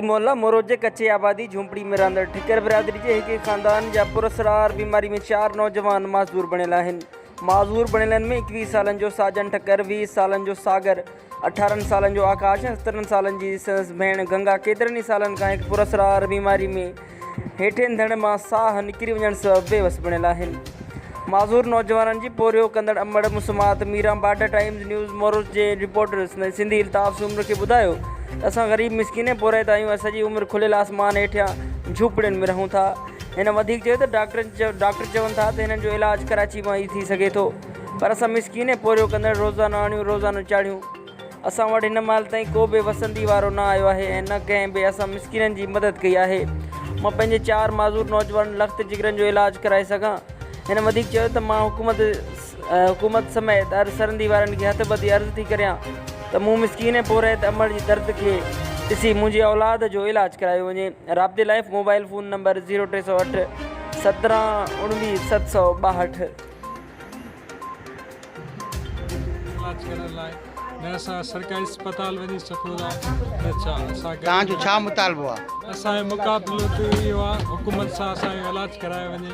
मोहल्ला मौरो जे कच्चे आबादी झूंपड़ी में रहंदड़ ठिकर बिरादरी जे हिक खानदान जा पुरसरार बीमारी में 4 नौजवान माज़ूर बणियल आहिनि। माज़ूर बणियलनि में 21 सालनि जो साजन ठक्कर, 20 सालनि जो सागर, 18 सालनि जो आकाश, 17 सालनि जी संदसि भेण गंगा केतिरनि ई सालनि खां हिकु पुरसरार बीमारी में हेठिन धड़ मां साह निकिरी वञण सबबि बेवस बणियल आहिनि। माज़ूर नौजवाननि जी पोरियो कंदड़ अमड़ मुसमात मीरा बाडा टाइम्स न्यूज़ मौरो जे रिपोर्टर सिंधी अल्ताफ़ सूमर खे ॿुधायो त असां ग़रीब मिसकिन पोराइता आहियूं। सॼी उमिरि खुलियल आसमान हेठियां झूपड़ियुनि में रहूं था। हिन वधीक चयो त डॉक्टर चवनि था त हिननि जो इलाजु कराची मां ई थी सघे थो, पर असां मिसकिन पोरियो कंदड़ रोज़ाना आणियूं रोज़ाना चाढ़ियूं। असां वटि हिन महिल ताईं को बि वसंदी वारो न आयो आहे ऐं न कंहिं बि असां मिसकिननि जी मदद कई आहे। मां पंहिंजे 4 माज़ूर नौजवान लख़्त जिगरनि जो इलाजु कराए सघां। हिन वधीक चयो त मां हुकूमत समेत हर सरहदी वारनि खे हथ ॿधी अर्ज़ु थी करियां त मूं मिसकीन पोरैत अमड़ जी दर्द खे ॾिसी मुंहिंजी औलाद जो इलाजु करायो वञे। राब्ते लाइ मोबाइल फ़ोन नंबर 0308 17 19 762। सरकारी अस्पताल वञी सघूं था त तव्हांजो छा मुतालबो आहे? असांजो मुक़ाबिलो त इहो आहे हुकूमत सां असांजो इलाजु कराए वञे।